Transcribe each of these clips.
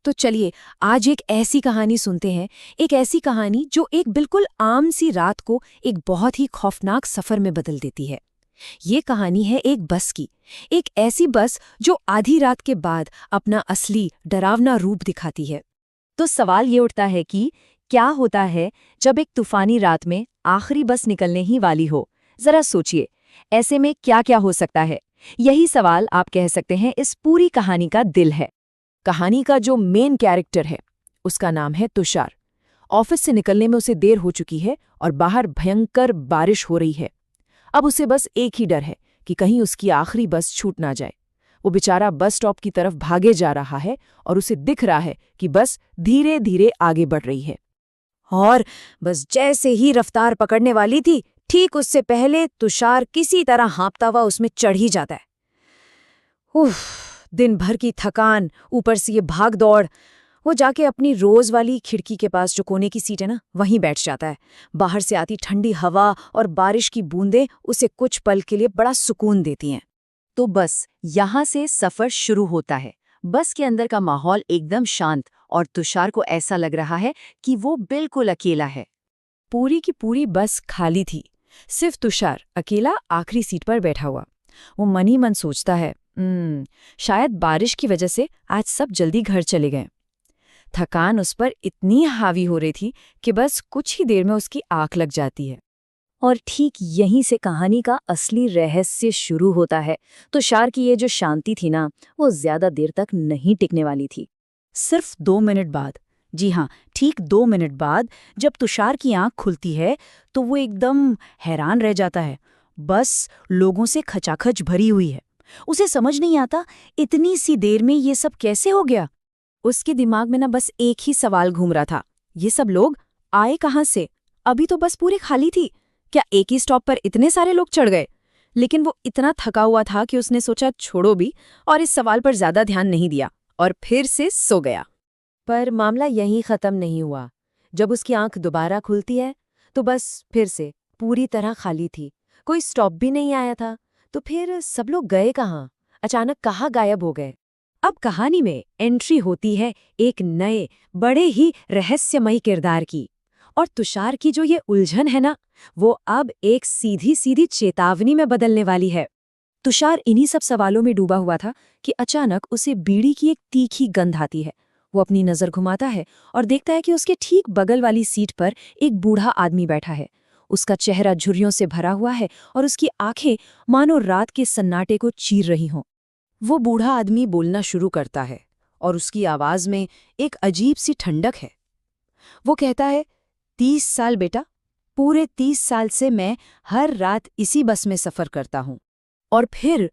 तो चलिए आज एक ऐसी कहानी सुनते हैं, एक ऐसी कहानी जो एक बिल्कुल आम सी रात को एक बहुत ही खौफनाक सफर में बदल देती है। ये कहानी है एक बस की, एक ऐसी बस जो आधी रात के बाद अपना असली डरावना रूप दिखाती है। तो सवाल ये उठता है कि क्या होता है जब एक तूफानी रात में आखिरी बस निकलने ही वाली हो। जरा सोचिए, ऐसे में क्या क्या हो सकता है। यही सवाल आप कह सकते हैं इस पूरी कहानी का दिल है। कहानी का जो मेन कैरेक्टर है उसका नाम है तुषार। ऑफिस से निकलने में उसे देर हो चुकी है और बाहर भयंकर बारिश हो रही है। अब उसे बस एक ही डर है कि कहीं उसकी आखिरी बस छूट ना जाए। वो बेचारा बस स्टॉप की तरफ भागे जा रहा है और उसे दिख रहा है कि बस धीरे धीरे आगे बढ़ रही है। और बस जैसे ही रफ्तार पकड़ने वाली थी, ठीक उससे पहले तुषार किसी तरह हाँपता हुआ उसमें चढ़ ही जाता है। उफ, दिन भर की थकान, ऊपर से ये भाग दौड़। वो जाके अपनी रोज वाली खिड़की के पास जो कोने की सीट है ना, वहीं बैठ जाता है। बाहर से आती ठंडी हवा और बारिश की बूंदें उसे कुछ पल के लिए बड़ा सुकून देती हैं। तो बस यहाँ से सफर शुरू होता है। बस के अंदर का माहौल एकदम शांत और तुषार को ऐसा लग रहा है कि वो बिल्कुल अकेला है। पूरी की पूरी बस खाली थी, सिर्फ तुषार अकेला आखिरी सीट पर बैठा हुआ। वो मन ही मन सोचता है, शायद बारिश की वजह से आज सब जल्दी घर चले गए। थकान उस पर इतनी हावी हो रही थी कि बस कुछ ही देर में उसकी आंख लग जाती है। और ठीक यहीं से कहानी का असली रहस्य शुरू होता है। तुषार की ये जो शांति थी ना, वो ज्यादा देर तक नहीं टिकने वाली थी। सिर्फ 2 मिनट बाद, जी हाँ, ठीक 2 मिनट बाद जब तुषार की आंख खुलती है तो वो एकदम हैरान रह जाता है। बस लोगों से खचाखच भरी हुई है। उसे समझ नहीं आता इतनी सी देर में ये सब कैसे हो गया। उसके दिमाग में ना बस एक ही सवाल घूम रहा था, ये सब लोग आए कहाँ से? अभी तो बस पूरी खाली थी। क्या एक ही स्टॉप पर इतने सारे लोग चढ़ गए? लेकिन वो इतना थका हुआ था कि उसने सोचा छोड़ो भी, और इस सवाल पर ज्यादा ध्यान नहीं दिया और फिर से सो गया। पर मामला यहीं खत्म नहीं हुआ। जब उसकी आंख दोबारा खुलती है तो बस फिर से पूरी तरह खाली थी। कोई स्टॉप भी नहीं आया था। तो फिर सब लोग गए कहाँ? अचानक कहाँ गायब हो गए? अब कहानी में एंट्री होती है एक नए बड़े ही रहस्यमयी किरदार की। और तुषार की जो ये उलझन है ना, वो अब एक सीधी सीधी चेतावनी में बदलने वाली है। तुषार इन्हीं सब सवालों में डूबा हुआ था कि अचानक उसे बीड़ी की एक तीखी गंध आती है। वो अपनी नजर घुमाता है और देखता है कि उसके ठीक बगल वाली सीट पर एक बूढ़ा आदमी बैठा है। उसका चेहरा झुर्रियों से भरा हुआ है और उसकी आंखें मानो रात के सन्नाटे को चीर रही हों। वो बूढ़ा आदमी बोलना शुरू करता है और उसकी आवाज में एक अजीब सी ठंडक है। वो कहता है, 30 साल बेटा, पूरे 30 साल से मैं हर रात इसी बस में सफर करता हूं। और फिर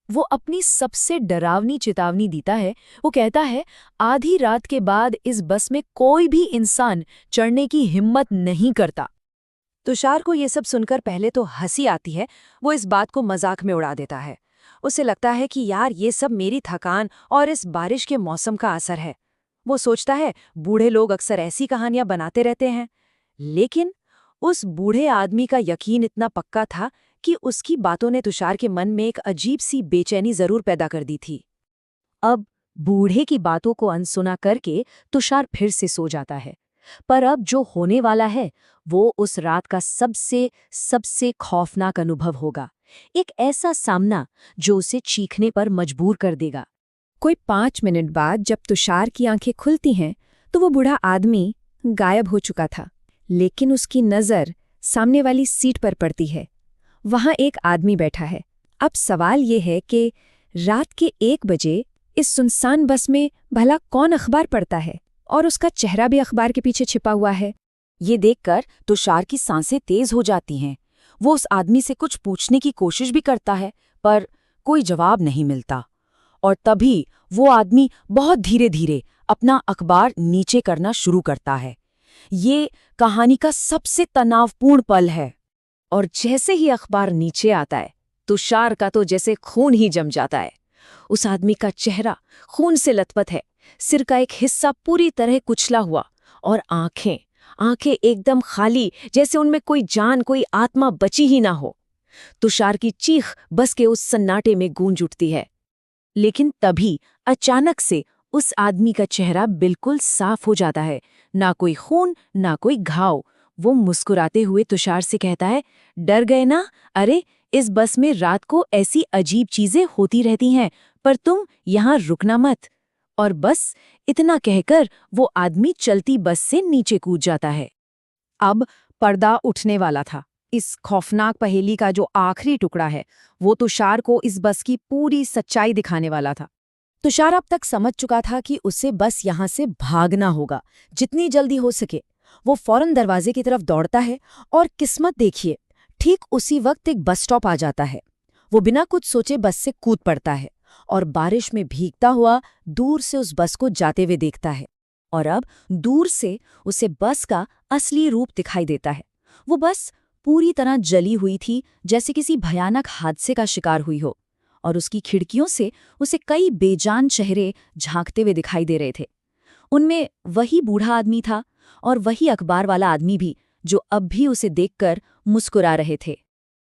वो अपनी सबसे डरावनी चेतावनी देता है। वो कहता है, आधी रात के बाद इस बस में कोई भी इंसान चढ़ने की हिम्मत नहीं करता। तुषार को ये सब सुनकर पहले तो हंसी आती है। वो इस बात को मजाक में उड़ा देता है। उसे लगता है कि यार ये सब मेरी थकान और इस बारिश के मौसम का असर है। वो सोचता है बूढ़े लोग अक्सर ऐसी कहानियां बनाते रहते हैं। लेकिन उस बूढ़े आदमी का यकीन इतना पक्का था कि उसकी बातों ने तुषार के मन में एक अजीब सी बेचैनी जरूर पैदा कर दी थी। अब बूढ़े की बातों को अनसुना करके तुषार फिर से सो जाता है। पर अब जो होने वाला है वो उस रात का सबसे सबसे खौफनाक अनुभव होगा। एक ऐसा सामना जो उसे चीखने पर मजबूर कर देगा। कोई 5 मिनट बाद जब तुषार की आंखें खुलती हैं तो वो बूढ़ा आदमी गायब हो चुका था। लेकिन उसकी नज़र सामने वाली सीट पर पड़ती है। वहां एक आदमी बैठा है। अब सवाल ये है कि रात के 1 बजे इस सुनसान बस में भला कौन अखबार पढ़ता है? और उसका चेहरा भी अखबार के पीछे छिपा हुआ है। ये देखकर तुषार की सांसें तेज हो जाती हैं। वो उस आदमी से कुछ पूछने की कोशिश भी करता है, पर कोई जवाब नहीं मिलता। और तभी वो आदमी बहुत धीरे धीरे अपना अखबार नीचे करना शुरू करता है। ये कहानी का सबसे तनावपूर्ण पल है। और जैसे ही अखबार नीचे आता है, तुषार का तो जैसे खून ही जम जाता है। उस आदमी का चेहरा खून से लथपथ है, सिर का एक हिस्सा पूरी तरह कुचला हुआ और आंखें एकदम खाली, जैसे उनमें कोई जान, कोई आत्मा बची ही ना हो। तुषार की चीख बस के उस सन्नाटे में गूंज उठती है। लेकिन तभी अचानक से उस आदमी का चेहरा बिल्कुल साफ हो जाता है, ना कोई खून ना कोई घाव। वो मुस्कुराते हुए तुषार से कहता है, डर गए ना? अरे इस बस में रात को ऐसी अजीब चीजें होती रहती हैं, पर तुम यहाँ रुकना मत। और बस इतना कहकर वो आदमी चलती बस से नीचे कूद जाता है। अब पर्दा उठने वाला था। इस खौफनाक पहेली का जो आखिरी टुकड़ा है वो तुषार को इस बस की पूरी सच्चाई दिखाने वाला था। तुषार अब तक समझ चुका था कि उसे बस यहाँ से भागना होगा, जितनी जल्दी हो सके। वो फौरन दरवाजे की तरफ दौड़ता है और किस्मत देखिए, ठीक उसी वक्त एक बस स्टॉप आ जाता है। वो बिना कुछ सोचे बस से कूद पड़ता है और बारिश में भीगता हुआ दूर से उस बस को जाते हुए देखता है। और अब दूर से उसे बस का असली रूप दिखाई देता है। वो बस पूरी तरह जली हुई थी, जैसे किसी भयानक हादसे का शिकार हुई हो, और उसकी खिड़कियों से उसे कई बेजान चेहरे झांकते हुए दिखाई दे रहे थे। उनमें वही बूढ़ा आदमी था और वही अखबार वाला आदमी भी, जो अब भी उसे देखकर मुस्कुरा रहे थे।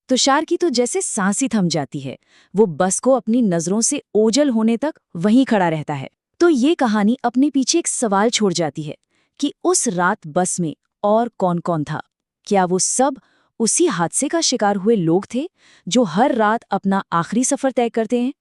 तुषार की तो जैसे सांसें थम जाती है। वो बस को अपनी नजरों से ओझल होने तक वहीं खड़ा रहता है। तो ये कहानी अपने पीछे एक सवाल छोड़ जाती है कि उस रात बस में और कौन-कौन था? क्या वो सब उसी हादसे का शिकार हुए लोग थे, जो हर रात अपना आखिरी सफर तय करते हैं?